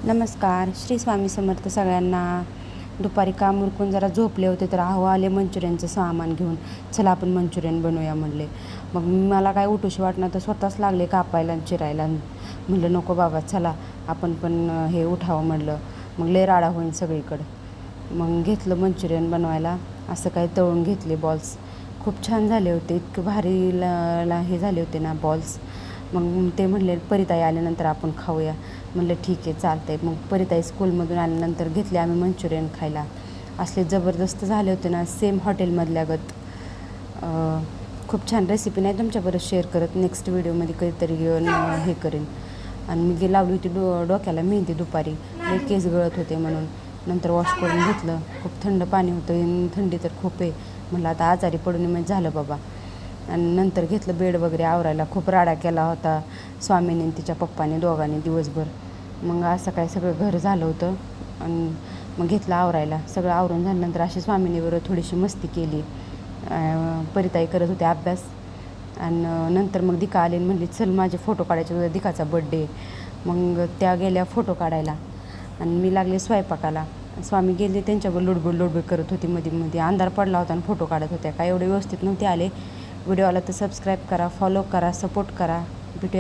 नमस्कार. श्री स्वामी समर्थ सगळ्यांना. दुपारी काम उरकून जरा झोपले होते तर आले मंचुरियनचं सामान घेऊन. चला आपण मंचुरियन बनवूया म्हणले. मग मला काय उठूशी वाटणार तर स्वतःच लागले कापायला आणि चिरायला. म्हणलं नको बाबा चला आपण पण हे उठावं म्हणलं. मग लय राडा होईल सगळीकडं. मग घेतलं मंचुरियन बनवायला. असं काही तळून घेतले बॉल्स. खूप छान झाले होते. इतके भारी हे झाले होते ना बॉल्स. मग ते म्हणले परिताई आल्यानंतर आपण खाऊया. म्हणलं ठीक आहे चालतं आहे. मग परिताई स्कूलमधून आल्यानंतर घेतले आम्ही मंचुरियन खायला. असले जबरदस्त झाले होते ना, सेम हॉटेलमधल्यागत. खूप छान. रेसिपी नाही तुमच्याबरोबर शेअर करत, नेक्स्ट व्हिडिओमध्ये कधीतरी हे करेन. आणि मी लावली होती डोक्याला मेहंदी दुपारी. केस गळत होते म्हणून. नंतर वॉश करून घेतलं. खूप थंड पाणी होतं, थंडी तर खूप आहे. म्हणलं आता आजारी पडून म्हणजे झालं बाबा. आणि नंतर घेतलं बेड वगैरे आवरायला. खूप राडा केला होता स्वामीने तिच्या पप्पाने दोघांनी दिवसभर. मग असं काय सगळं घर झालं होतं. आणि मग घेतलं आवरायला. सगळं आवरून झाल्यानंतर अशी स्वामिनीबरोबर थोडीशी मस्ती केली. परिताई करत होते अभ्यास. आणि नंतर मग दिका आली म्हणली चल माझे फोटो काढायचे, तुझा दिकाचा बड्डे. मग त्या गेल्या फोटो काढायला आणि मी लागले स्वयंपाकाला. स्वामी गेले त्यांच्याबरोबर लुडबुड करत होती. मध्ये अंधार पडला होता आणि फोटो काढत होत्या. काय एवढे व्यवस्थित नव्हते आले. व्हिडिओला तर सबस्क्राईब करा, फॉलो करा, सपोर्ट करा. भेटूया.